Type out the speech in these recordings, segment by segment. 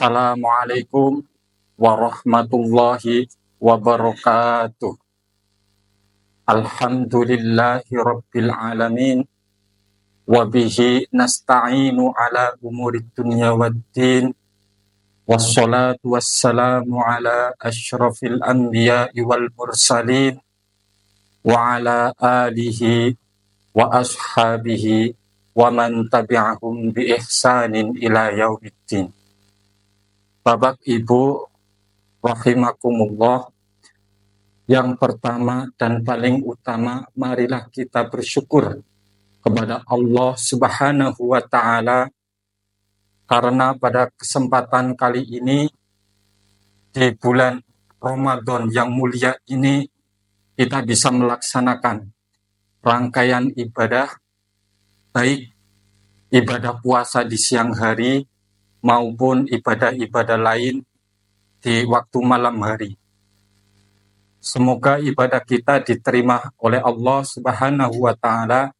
Assalamualaikum warahmatullahi wabarakatuh. Alhamdulillahi rabbil alamin. Wabihi nasta'inu ala umurid dunya waddin. Wassalatu wassalamu ala ashrafil anbiya'i wal mursalin. Wa ala alihi wa ashabihi wa man tabi'ahum bi ihsanin ila yaumiddin. Bapak Ibu rahimakumullah, yang pertama dan paling utama, marilah kita bersyukur kepada Allah Subhanahu wa Ta'ala, karena pada kesempatan kali ini di bulan Ramadan yang mulia ini kita bisa melaksanakan rangkaian ibadah, baik ibadah puasa di siang hari maupun ibadah-ibadah lain di waktu malam hari. Semoga ibadah kita diterima oleh Allah Subhanahu wa Ta'ala.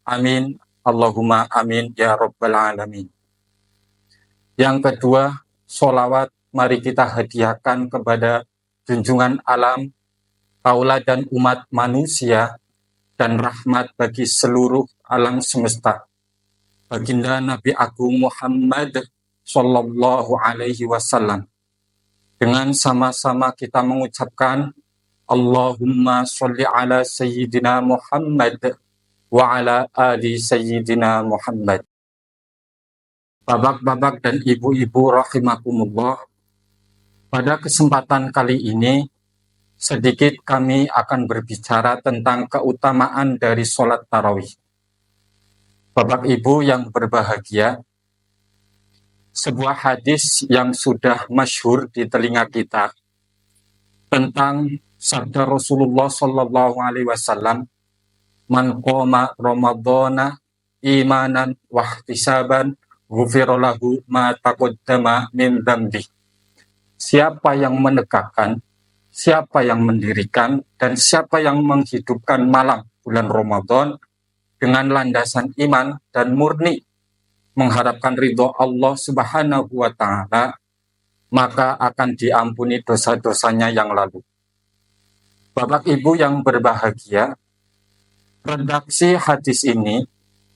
Amin. Allahumma amin ya rabbal alamin. Yang kedua, sholawat mari kita hadiahkan kepada junjungan alam, tauladan umat manusia, dan rahmat bagi seluruh alam semesta, baginda Nabi Agung Muhammad Sallallahu Alaihi Wasallam. Dengan sama-sama kita mengucapkan Allahumma sholli ala Sayyidina Muhammad wa ala ali Sayyidina Muhammad. Bapak-bapak dan ibu-ibu rahimakumullah, pada kesempatan kali ini sedikit kami akan berbicara tentang keutamaan dari sholat tarawih. Bapak Ibu yang berbahagia, sebuah hadis yang sudah masyhur di telinga kita tentang sabda Rasulullah Sallallahu Alaihi Wasallam, man qoma Ramadana imanan wahtisaban ghufira lahu ma taqaddama min dzambi. Siapa yang menegakkan, siapa yang mendirikan, dan siapa yang menghidupkan malam bulan Ramadan dengan landasan iman dan murni mengharapkan ridho Allah Subhanahu wa Ta'ala, maka akan diampuni dosa-dosanya yang lalu. Bapak Ibu yang berbahagia, redaksi hadis ini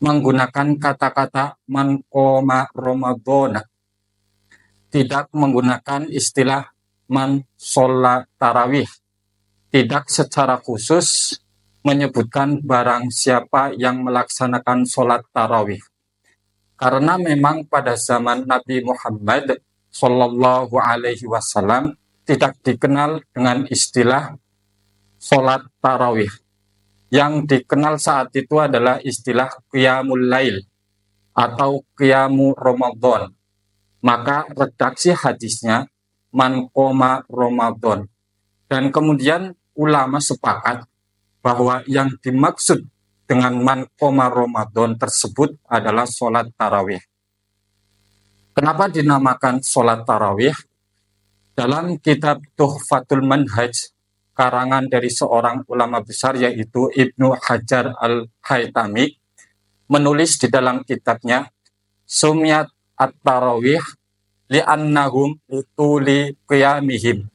menggunakan kata-kata man qoma Ramadana, tidak menggunakan istilah man sholat tarawih, tidak secara khusus menyebutkan barang siapa yang melaksanakan sholat tarawih. Karena memang pada zaman Nabi Muhammad Sallallahu Alaihi Wasallam tidak dikenal dengan istilah sholat tarawih. Yang dikenal saat itu adalah istilah qiyamul lail atau qiyamu Ramadan. Maka redaksi hadisnya man qoma Ramadan. Dan kemudian ulama sepakat bahwa yang dimaksud dengan man qoma Ramadan tersebut adalah sholat tarawih. Kenapa dinamakan sholat tarawih? Dalam kitab Tuhfatul Manhaj, karangan dari seorang ulama besar yaitu Ibnu Hajar al-Haytami, menulis di dalam kitabnya, Sumyat at-tarawih li'annahum utuli qiyamihim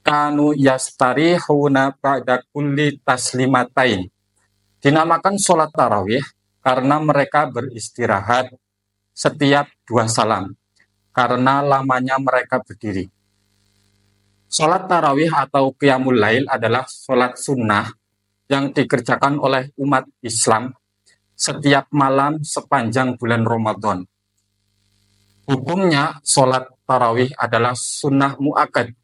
kanu yastarihuna ba'da kulli taslimatain. Dinamakan sholat tarawih karena mereka beristirahat setiap 2 salam, karena lamanya mereka berdiri. Sholat tarawih atau qiyamul lail adalah sholat sunnah yang dikerjakan oleh umat Islam setiap malam sepanjang bulan Ramadan. Hukumnya sholat tarawih adalah sunnah mu'akkad.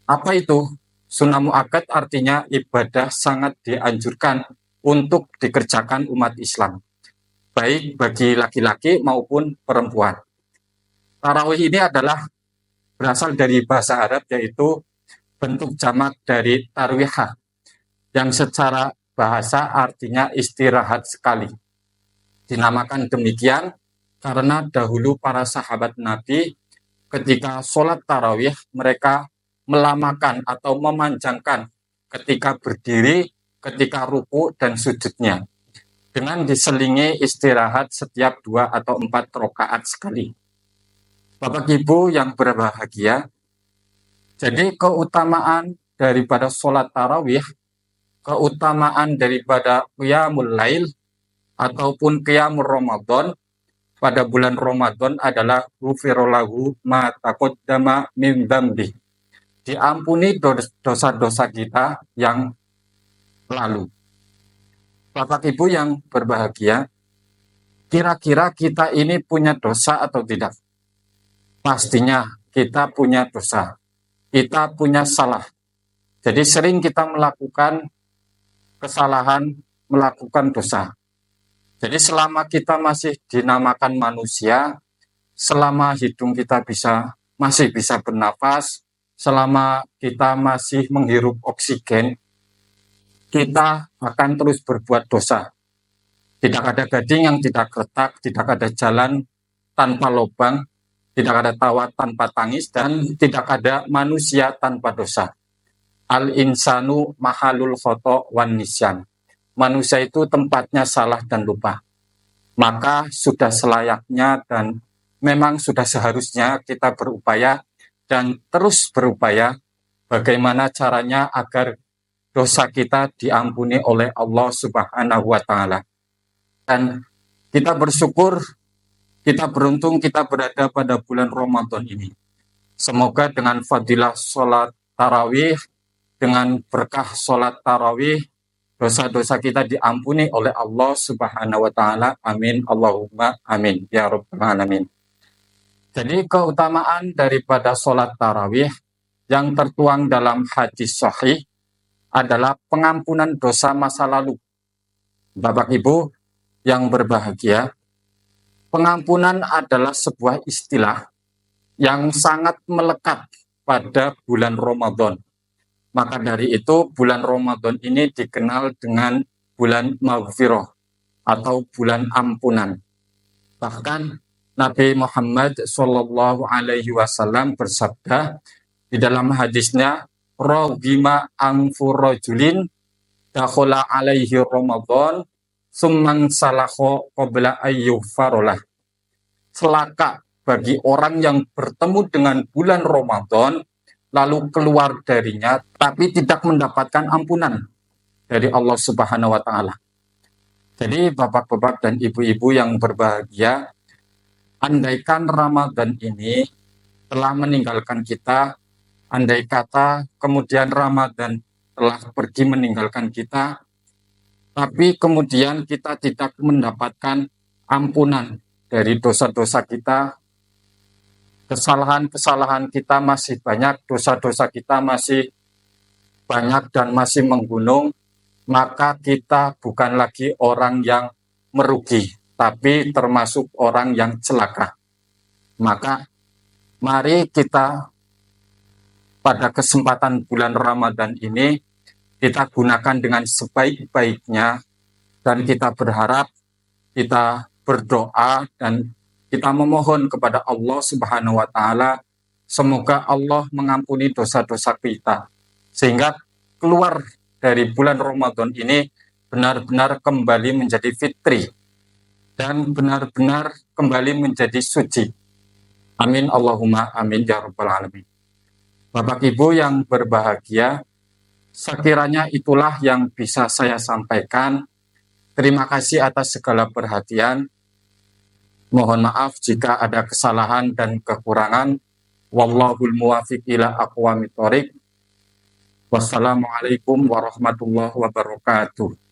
Apa itu? Sunnah mu'akkad artinya ibadah sangat dianjurkan untuk dikerjakan umat Islam, baik bagi laki-laki maupun perempuan. Tarawih ini adalah berasal dari bahasa Arab, yaitu bentuk jamak dari tarwihah, yang secara bahasa artinya istirahat sekali. Dinamakan demikian karena dahulu para sahabat Nabi ketika sholat tarawih mereka melamakan atau memanjangkan ketika berdiri, ketika ruku dan sujudnya, dengan diselingi istirahat setiap 2 atau 4 rakaat sekali. Bapak Ibu yang berbahagia, jadi keutamaan daripada sholat tarawih, keutamaan daripada qiyamul lail ataupun qiyamul Ramadan pada bulan Ramadan adalah ghufirallahu ma taqaddama min dzambi. Diampuni dosa-dosa kita yang lalu. Bapak Ibu yang berbahagia, kira-kira kita ini punya dosa atau tidak? Pastinya kita punya dosa. Kita punya salah. Jadi sering kita melakukan kesalahan, melakukan dosa. Jadi selama kita masih dinamakan manusia, selama hidung kita masih bisa bernafas, selama kita masih menghirup oksigen, kita akan terus berbuat dosa. Tidak ada gading yang tidak retak, tidak ada jalan tanpa lubang, tidak ada tawa tanpa tangis, dan tidak ada manusia tanpa dosa. Al-insanu mahalul khoto wan nisyan. Manusia itu tempatnya salah dan lupa. Maka sudah selayaknya dan memang sudah seharusnya kita berupaya dan terus berupaya bagaimana caranya agar dosa kita diampuni oleh Allah Subhanahu wa Ta'ala. Dan kita bersyukur, kita beruntung kita berada pada bulan Ramadan ini. Semoga dengan fadilah sholat tarawih, dengan berkah sholat tarawih, dosa-dosa kita diampuni oleh Allah Subhanahu wa Ta'ala. Amin. Allahumma amin. Ya Rabbal alamin. Jadi keutamaan daripada sholat tarawih yang tertuang dalam hadis sahih adalah pengampunan dosa masa lalu. Bapak Ibu yang berbahagia, pengampunan adalah sebuah istilah yang sangat melekat pada bulan Ramadan. Maka dari itu bulan Ramadan ini dikenal dengan bulan maghfirah atau bulan ampunan. Bahkan Nabi Muhammad Shallallahu Alaihi Wasallam bersabda di dalam hadisnya, "Rohima angfurojulin dakhola alaihi Ramadan summan salaho qabla ayyufarolah." Celaka bagi orang yang bertemu dengan bulan Ramadan lalu keluar darinya tapi tidak mendapatkan ampunan dari Allah Subhanahu wa Ta'ala. Jadi bapak-bapak dan ibu-ibu yang berbahagia, andaikan Ramadan ini telah meninggalkan kita, andai kata kemudian Ramadan telah pergi meninggalkan kita, tapi kemudian kita tidak mendapatkan ampunan dari dosa-dosa kita, kesalahan-kesalahan kita masih banyak, dosa-dosa kita masih banyak dan masih menggunung, maka kita bukan lagi orang yang merugi, tapi termasuk orang yang celaka. Maka mari kita pada kesempatan bulan Ramadan ini kita gunakan dengan sebaik-baiknya dan kita berharap, kita berdoa dan kita memohon kepada Allah Subhanahu wa Ta'ala, semoga Allah mengampuni dosa-dosa kita sehingga keluar dari bulan Ramadan ini benar-benar kembali menjadi fitri dan benar-benar kembali menjadi suci. Amin Allahumma amin ya Rabbal alamin. Bapak Ibu yang berbahagia, sekiranya itulah yang bisa saya sampaikan. Terima kasih atas segala perhatian. Mohon maaf jika ada kesalahan dan kekurangan. Wallahul muwafiq ila aqwamit thoriq. Wassalamualaikum warahmatullahi wabarakatuh.